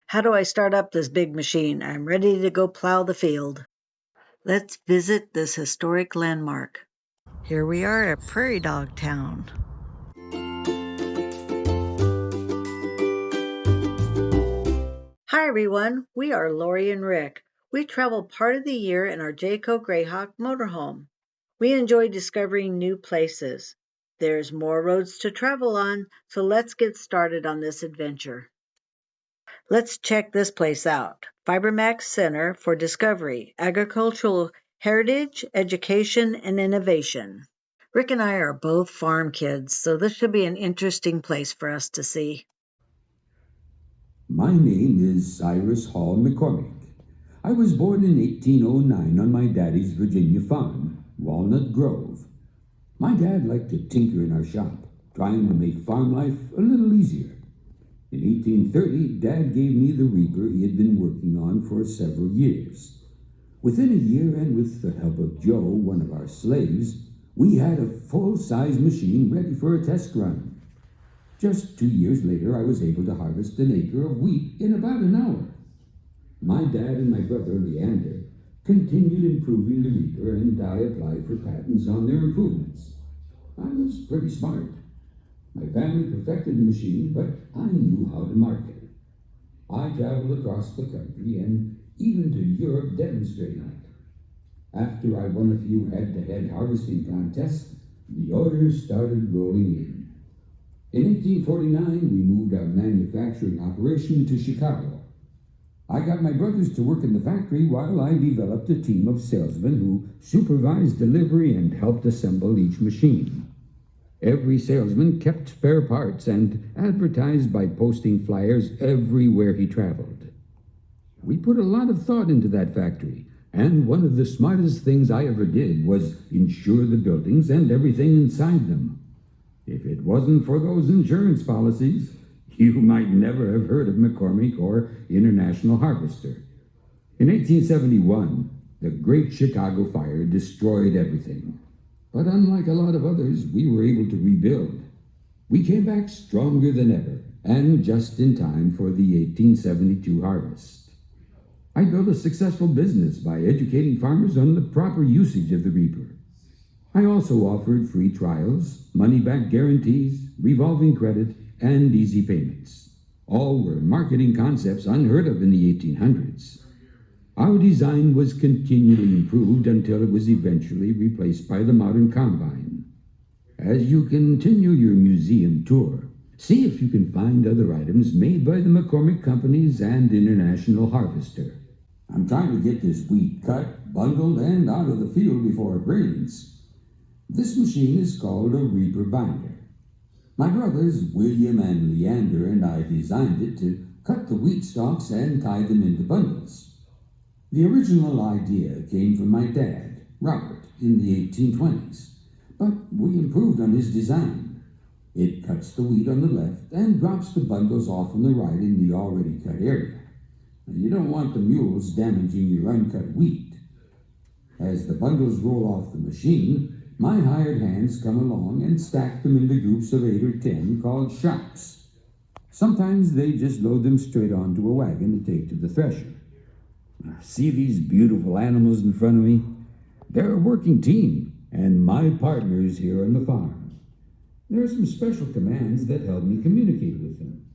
How do I start up this big machine? I'm ready to go plow the field. Let's visit this historic landmark. Here we are at Prairie Dog Town. Hi everyone, we are Laurie and Rick. We travel part of the year in our Jayco Greyhawk motorhome. We enjoy discovering new places. There's more roads to travel on, so let's get started on this adventure. Let's check this place out. Fibermaxcenter for Discovery, Agricultural Heritage, Education, and Innovation. Rick and I are both farm kids, so this should be an interesting place for us to see. My name is Cyrus Hall McCormick. I was born in 1809 on my daddy's Virginia farm, Walnut Grove. My dad liked to tinker in our shop, trying to make farm life a little easier. In 1830, Dad gave me the reaper he had been working on for several years. Within a year, and with the help of Joe, one of our slaves, we had a full-size machine ready for a test run. Just 2 years later, I was able to harvest an acre of wheat in about an hour. My dad and my brother, Leander, continued improving the reaper, and I applied for patents on their improvements. I was pretty smart. My family perfected the machine, but I knew how to market it. I traveled across the country and even to Europe demonstrating it. After I won a few head-to-head harvesting contests, the orders started rolling in. In 1849, we moved our manufacturing operation to Chicago. I got my brothers to work in the factory while I developed a team of salesmen who supervised delivery and helped assemble each machine. Every salesman kept spare parts and advertised by posting flyers everywhere he traveled. We put a lot of thought into that factory, and one of the smartest things I ever did was insure the buildings and everything inside them. If it wasn't for those insurance policies, you might never have heard of McCormick or International Harvester. In 1871, the Great Chicago Fire destroyed everything. But unlike a lot of others, we were able to rebuild. We came back stronger than ever, and just in time for the 1872 harvest. I built a successful business by educating farmers on the proper usage of the reaper. I also offered free trials, money-back guarantees, revolving credit, and easy payments. All were marketing concepts unheard of in the 1800s. Our design was continually improved until it was eventually replaced by the modern combine. As you continue your museum tour, see if you can find other items made by the McCormick Companies and International Harvester. I'm trying to get this wheat cut, bundled, and out of the field before it rains. This machine is called a reaper binder. My brothers, William and Leander, and I designed it to cut the wheat stalks and tie them into bundles. The original idea came from my dad, Robert, in the 1820s, but we improved on his design. It cuts the wheat on the left and drops the bundles off on the right in the already cut area. You don't want the mules damaging your uncut wheat. As the bundles roll off the machine, my hired hands come along and stack them into groups of 8 or 10 called shops. Sometimes they just load them straight onto a wagon to take to the thresher. See these beautiful animals in front of me? They're a working team, and my partners here on the farm. There are some special commands that help me communicate with them.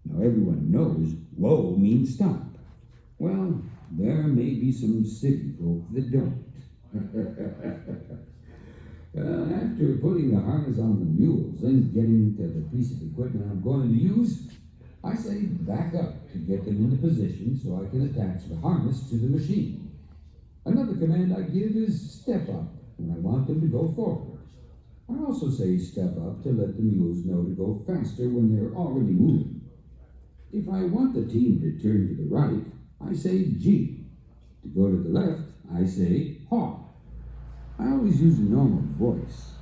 Now everyone knows whoa means stop. Well, there may be some city folk that don't. After putting the harness on the mules and getting to the piece of equipment I'm going to use, I say back up to get them into position so I can attach the harness to the machine. Another command I give is step up when I want them to go forward. I also say step up to let the mules know to go faster when they're already moving. If I want the team to turn to the right, I say G. To go to the left, I say haw. I always use a normal voice.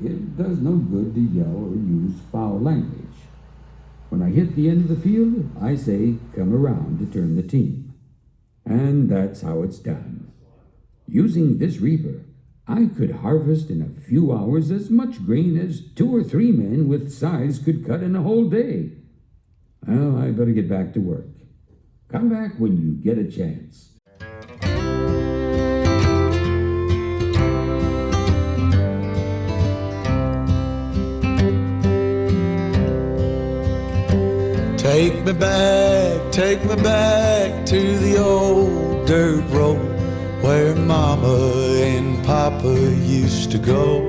It does no good to yell or use foul language. When I hit the end of the field, I say come around to turn the team. And that's how it's done. Using this reaper, I could harvest in a few hours as much grain as 2 or 3 men with scythes could cut in a whole day. Well, I better get back to work. Come back when you get a chance. Take me back to the old dirt road where Mama and Papa used to go.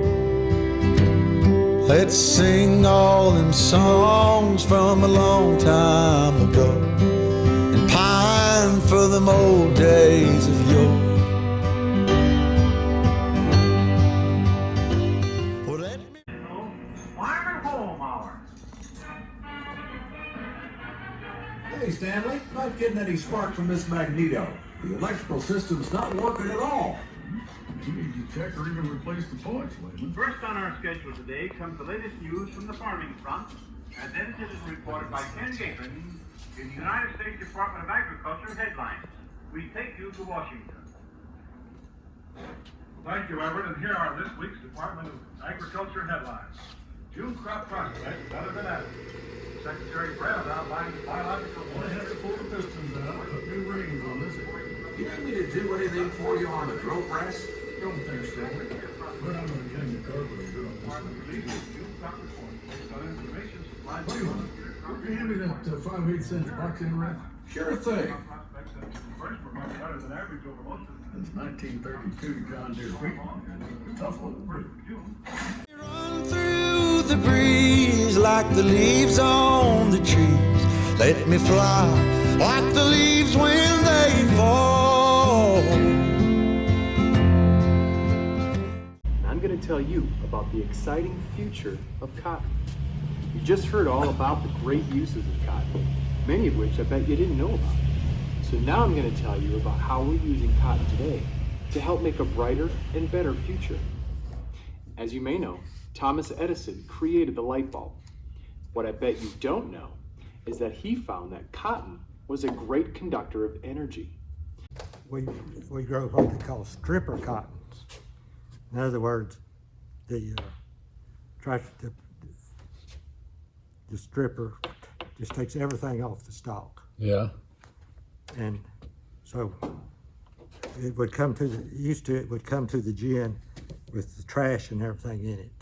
Let's sing all them songs from a long time ago and pine for them old days of yore. Well, let me Farmer Home Hour. Hey, Stanley, not getting any spark from this magneto. The electrical system's not working at all. You need to check or even replace the parts, Lehman. First on our schedule today comes the latest news from the farming front, as edited and reported by Ken Gapin in the United States Department of Agriculture headlines. We take you to Washington. Thank you, Everett, and here are this week's Department of Agriculture headlines. June crop prospects better than ever. Secretary Brown outlined the biological. I have to pull the pistons out, put new rings on this. You need me to do anything for you on the drill press? Don't think so. But I'm going to get the carburetor on this. June crop report based on information supplied by Can you hand me that 5/8 cents box in rack? Sure thing. First, we're much better than average over most of the It's 1932 John Deere wheat. Tough one. run through the breeze like the leaves on the trees. Let me fly like the leaves when they fall. I'm going to tell you about the exciting future of cotton. You just heard all about the great uses of cotton, many of which I bet you didn't know about. So now I'm going to tell you about how we're using cotton today to help make a brighter and better future. As you may know, Thomas Edison created the light bulb. What I bet you don't know is that he found that cotton was a great conductor of energy. We grow what they call stripper cottons. In other words, the stripper just takes everything off the stalk. Yeah. And so it would come to it would come to the gin with the trash and everything in it.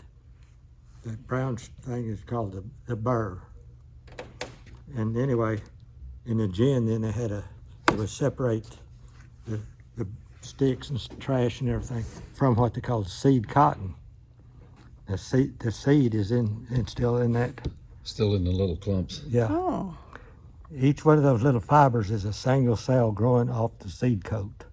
That brown thing is called the burr. And anyway, in the gin, then they would separate the sticks and trash and everything from what they call seed cotton. The seed is still in that. Still in the little clumps. Yeah. Oh. Each one of those little fibers is a single cell growing off the seed coat.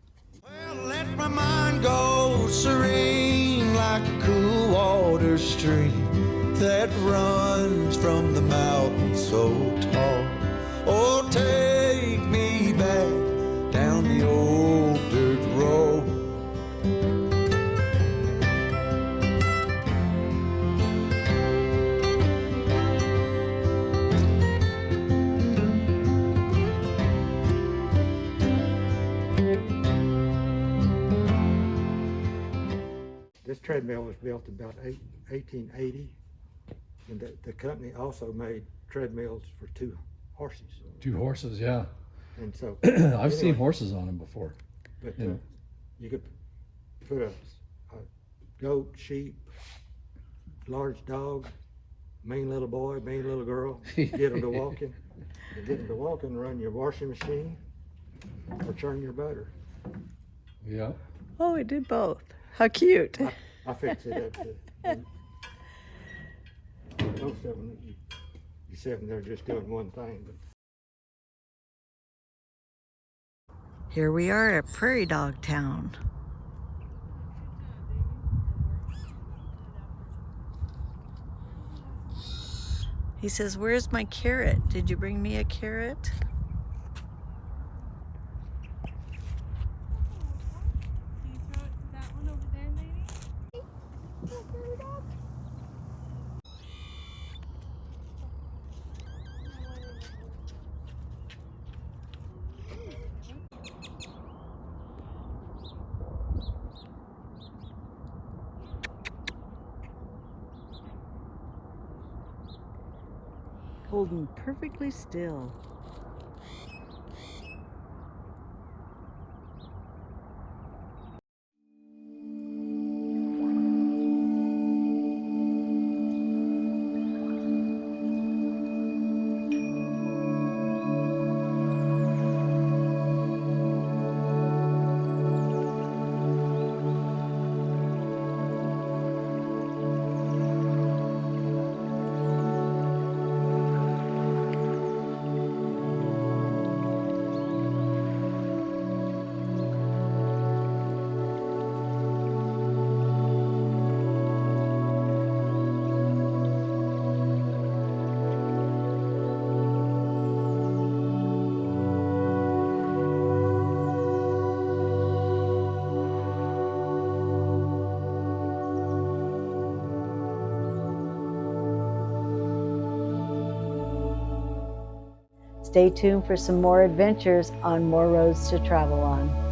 Well, let my mind go serene like a cool water stream that runs from the mountain so tall. Oh, take me back down the old dirt road. This treadmill was built about 1880, and the company also made treadmills for two horses. 2 horses, yeah. And so I've seen horses on them before. but yeah. you could put a goat, sheep, large dog, mean little boy, mean little girl, get them to walking. And get them to walking, run your washing machine or churn your butter. Yeah. Oh, we did both. How cute. I fixed it up. Most of them, you sit them there just doing one thing. But Here we are at Prairie Dog Town. He says, "Where's my carrot? Did you bring me a carrot?" Holding perfectly still. Stay tuned for some more adventures on More Roads to Travel On.